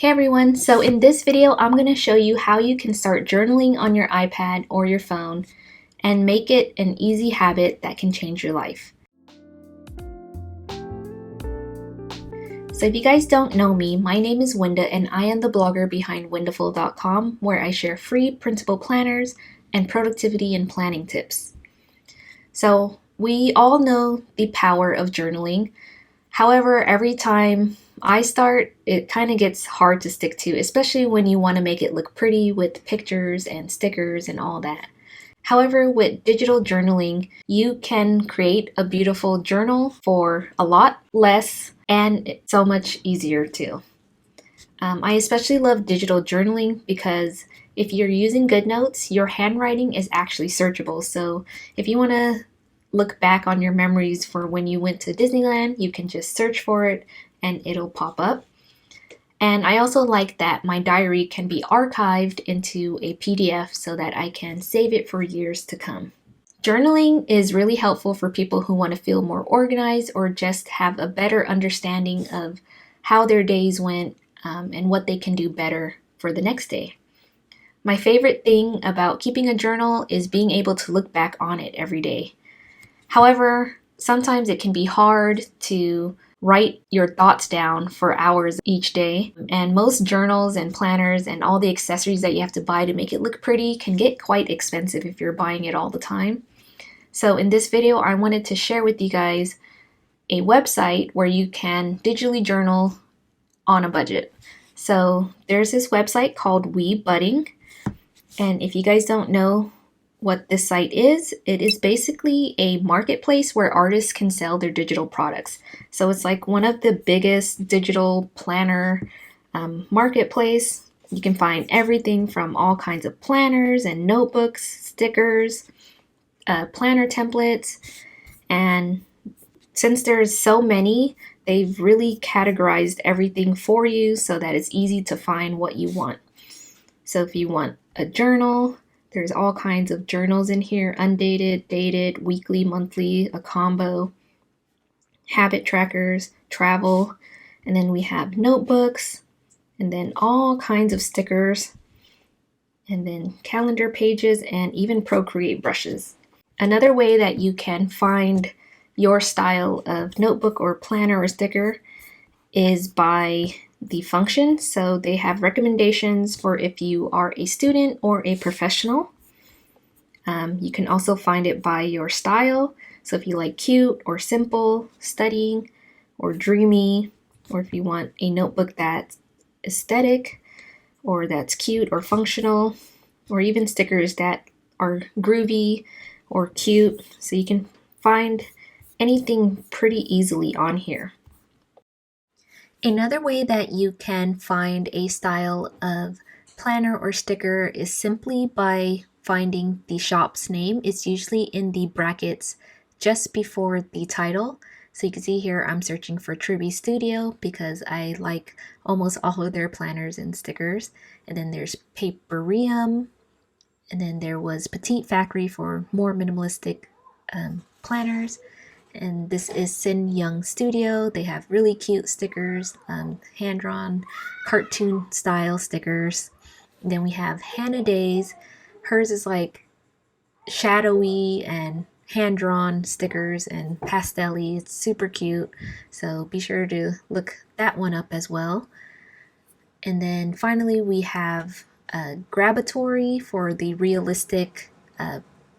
Hey everyone, so in this video I'm going to show you how you can start journaling on your iPad or your phone and make it an easy habit that can change your life. So if you guys don't know me, my name is Winda and I am the blogger behind Windaful.com, where I share free printable planners and productivity and planning tips. So we all know the power of journaling. However, every time I start, it kind of gets hard to stick to, especially when you want to make it look pretty with pictures and stickers and all that. However, with digital journaling, you can create a beautiful journal for a lot less and it's so much easier too. I especially love digital journaling because if you're using GoodNotes, your handwriting is actually searchable. So if you want to look back on your memories for when you went to Disneyland, you can just search for it and it'll pop up. And I also like that my diary can be archived into a PDF so that I can save it for years to come. Journaling is really helpful for people who want to feel more organized or just have a better understanding of how their days went and what they can do better for the next day. My favorite thing about keeping a journal is being able to look back on it every day. However, sometimes it can be hard to write your thoughts down for hours each day, and most journals and planners and all the accessories that you have to buy to make it look pretty can get quite expensive if you're buying it all the time. So in this video, I wanted to share with you guys a website where you can digitally journal on a budget. So there's this website called Webudding, and if you guys don't know what this site is, it is basically a marketplace where artists can sell their digital products. So it's like one of the biggest digital planner marketplace. You can find everything from all kinds of planners and notebooks, stickers, planner templates, and since there's so many, they've really categorized everything for you so that it's easy to find what you want. So if you want a journal, there's all kinds of journals in here, undated, dated, weekly, monthly, a combo, habit trackers, travel, and then we have notebooks, and then all kinds of stickers, and then calendar pages, and even Procreate brushes. Another way that you can find your style of notebook or planner or sticker is by the function. So they have recommendations for if you are a student or a professional. You can also find it by your style. So if you like cute or simple, studying or dreamy, or if you want a notebook that's aesthetic or that's cute or functional, or even stickers that are groovy or cute. So you can find anything pretty easily on here. Another way that you can find a style of planner or sticker is simply by finding the shop's name. It's usually in the brackets just before the title. So you can see here I'm searching for Truby Studio because I like almost all of their planners and stickers. And then there's Paperium, and then there was Petite Factory for more minimalistic planners. And this is Sin Young Studio. They have really cute stickers, hand-drawn, cartoon style stickers. And then we have Hannah Days. Hers is like shadowy and hand-drawn stickers and pastel-y. It's super cute. So be sure to look that one up as well. And then finally we have Grabatory for the realistic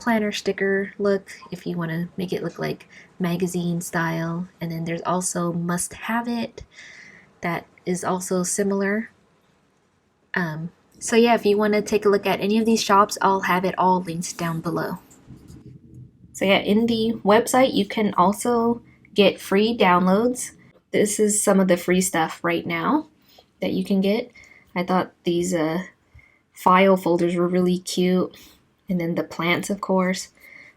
planner sticker look if you want to make it look like magazine style. And then there's also Must Have It that is also similar. So yeah, if you want to take a look at any of these shops, I'll have it all linked down below. So yeah, in the website you can also get free downloads. This is some of the free stuff right now that you can get. I thought these file folders were really cute. And then the plants, of course.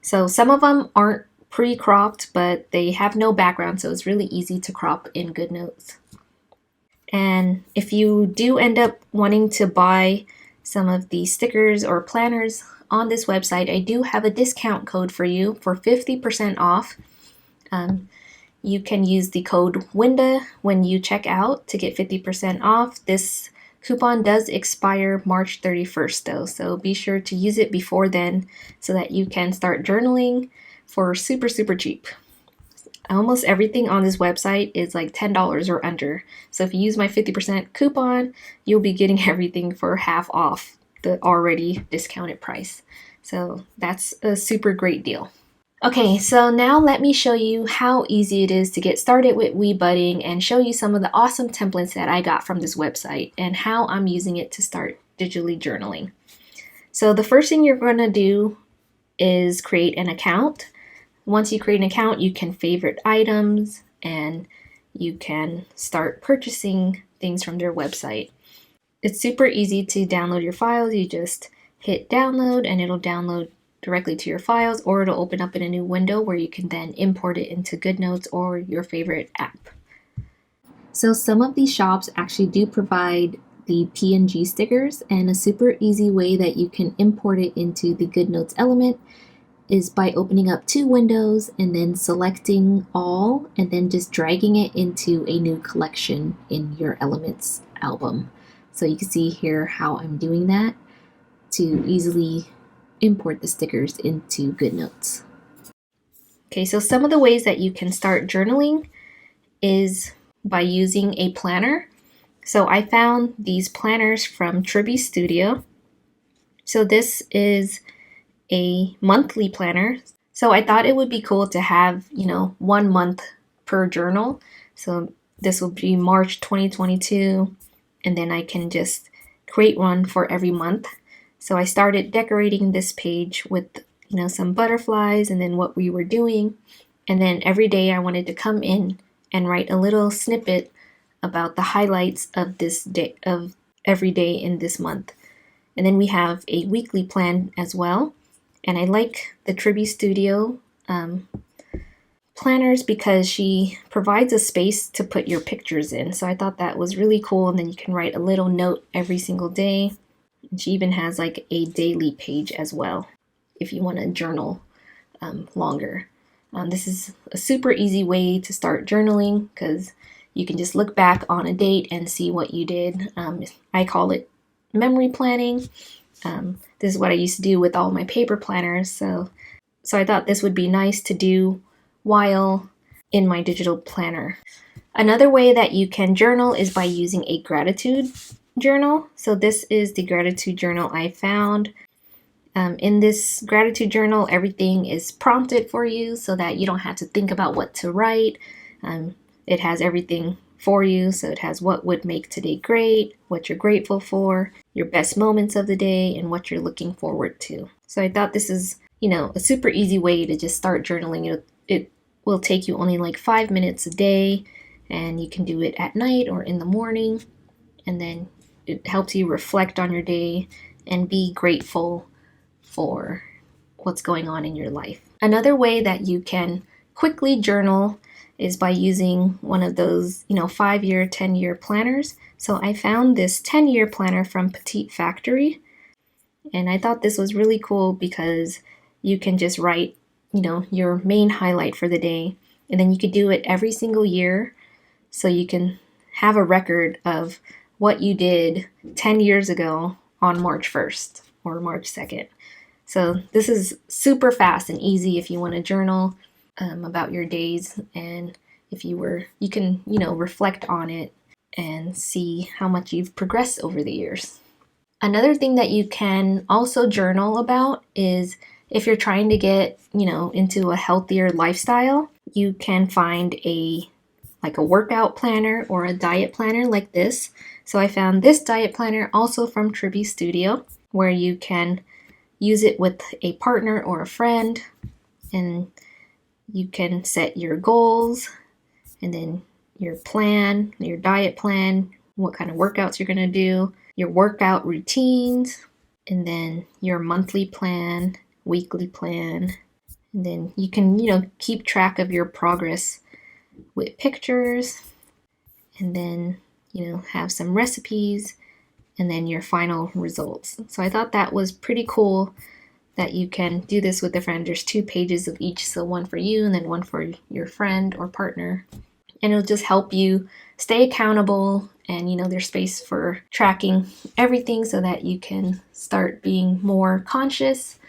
So some of them aren't pre-cropped, but they have no background, so it's really easy to crop in GoodNotes. And if you do end up wanting to buy some of the stickers or planners on this website, I do have a discount code for you for 50% off. You can use the code WINDA when you check out to get 50% off. This coupon does expire March 31st though, so be sure to use it before then so that you can start journaling for super, super cheap. Almost everything on this website is like $10 or under. So if you use my 50% coupon, you'll be getting everything for half off the already discounted price. So that's a super great deal. Okay, so now let me show you how easy it is to get started with Webudding and show you some of the awesome templates that I got from this website and how I'm using it to start digitally journaling. So the first thing you're going to do is create an account. Once you create an account, you can favorite items and you can start purchasing things from their website. It's super easy to download your files. You just hit download and it'll download directly to your files, or it'll open up in a new window where you can then import it into GoodNotes or your favorite app. So some of these shops actually do provide the PNG stickers, and a super easy way that you can import it into the GoodNotes element is by opening up two windows and then selecting all and then just dragging it into a new collection in your Elements album. So you can see here how I'm doing that to easily import the stickers into GoodNotes. Okay, so some of the ways that you can start journaling is by using a planner. So I found these planners from Triby Studio. So this is a monthly planner. So I thought it would be cool to have, 1 month per journal. So this will be March 2022, and then I can just create one for every month. So I started decorating this page with, some butterflies and then what we were doing. And then every day I wanted to come in and write a little snippet about the highlights of this day, of every day in this month. And then we have a weekly plan as well. And I like the Triby Studio planners because she provides a space to put your pictures in. So I thought that was really cool. And then you can write a little note every single day. And she even has like a daily page as well if you want to journal longer. This is a super easy way to start journaling because you can just look back on a date and see what you did. I call it memory planning. This is what I used to do with all my paper planners. So I thought this would be nice to do while in my digital planner. Another way that you can journal is by using a gratitude journal. So this is the gratitude journal I found. In this gratitude journal, everything is prompted for you so that you don't have to think about what to write. It has everything for you. So it has what would make today great, what you're grateful for, your best moments of the day, and what you're looking forward to. So I thought this is, a super easy way to just start journaling. It will take you only like 5 minutes a day, and you can do it at night or in the morning. And then it helps you reflect on your day and be grateful for what's going on in your life. Another way that you can quickly journal is by using one of those, 5-year, 10-year planners. So I found this 10-year planner from Petite Factory, and I thought this was really cool because you can just write, your main highlight for the day, and then you could do it every single year. So you can have a record of what you did 10 years ago on March 1st or March 2nd. So this is super fast and easy if you want to journal about your days, and if you can, reflect on it and see how much you've progressed over the years. Another thing that you can also journal about is if you're trying to get, into a healthier lifestyle, you can find a workout planner or a diet planner like this. So I found this diet planner also from Triby Studio, where you can use it with a partner or a friend, and you can set your goals and then your plan, your diet plan, what kind of workouts you're going to do, your workout routines, and then your monthly plan, weekly plan. And then you can, keep track of your progress with pictures, and then, have some recipes, and then your final results. So I thought that was pretty cool that you can do this with a friend. There's 2 pages of each, so one for you and then one for your friend or partner. and it'll just help you stay accountable, and there's space for tracking everything so that you can start being more conscious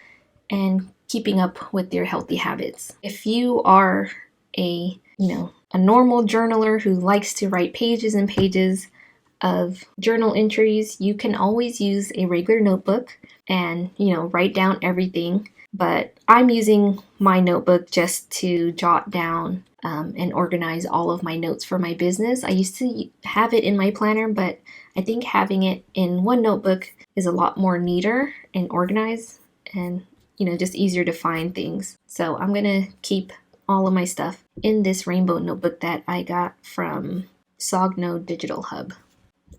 and keeping up with your healthy habits. If you are a normal journaler who likes to write pages and pages of journal entries, you can always use a regular notebook and write down everything. But I'm using my notebook just to jot down and organize all of my notes for my business. I used to have it in my planner, but I think having it in one notebook is a lot more neater and organized, and just easier to find things. So I'm gonna keep all of my stuff in this rainbow notebook that I got from Sogno Digital Hub.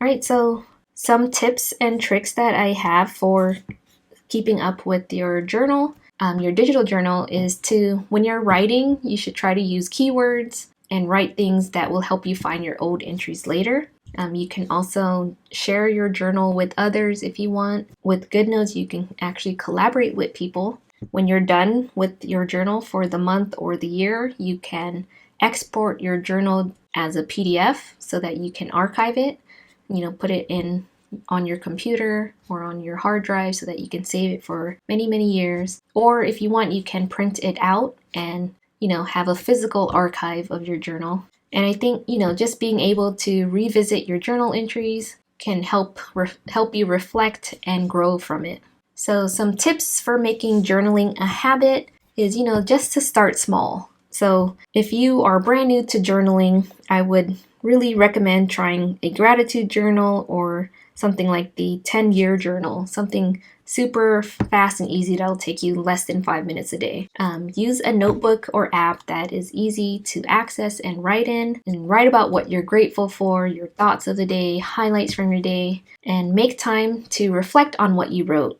All right, so some tips and tricks that I have for keeping up with your journal, your digital journal, is to, when you're writing, you should try to use keywords and write things that will help you find your old entries later. You can also share your journal with others if you want. With GoodNotes, you can actually collaborate with people. When you're done with your journal for the month or the year, you can export your journal as a PDF so that you can archive it, put it in on your computer or on your hard drive so that you can save it for many, many years. Or if you want, you can print it out and, have a physical archive of your journal. And I think, just being able to revisit your journal entries can help you reflect and grow from it. So some tips for making journaling a habit is, just to start small. So if you are brand new to journaling, I would really recommend trying a gratitude journal or something like the 10-year journal, something super fast and easy that'll take you less than 5 minutes a day. Use a notebook or app that is easy to access and write in, and write about what you're grateful for, your thoughts of the day, highlights from your day, and make time to reflect on what you wrote.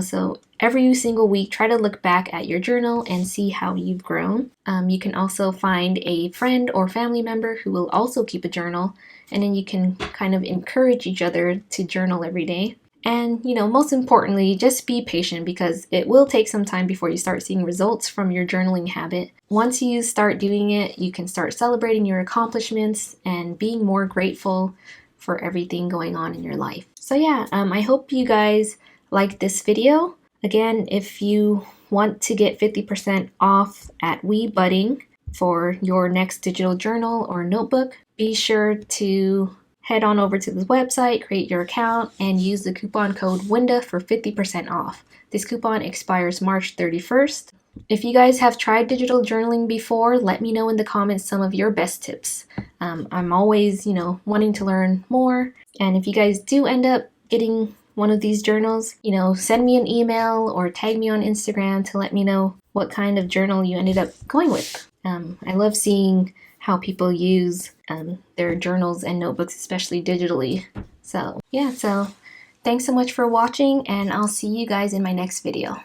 So every single week, try to look back at your journal and see how you've grown. You can also find a friend or family member who will also keep a journal, and then you can kind of encourage each other to journal every day. And, most importantly, just be patient, because it will take some time before you start seeing results from your journaling habit. Once you start doing it, you can start celebrating your accomplishments and being more grateful for everything going on in your life. So yeah, I hope you guys liked this video. Again, if you want to get 50% off at Webudding for your next digital journal or notebook, be sure to head on over to the website, create your account, and use the coupon code WINDA for 50% off. This coupon expires March 31st. If you guys have tried digital journaling before, let me know in the comments some of your best tips. I'm always, wanting to learn more. And if you guys do end up getting one of these journals, send me an email or tag me on Instagram to let me know what kind of journal you ended up going with. I love seeing how people use their journals and notebooks, especially digitally. So yeah, thanks so much for watching, and I'll see you guys in my next video.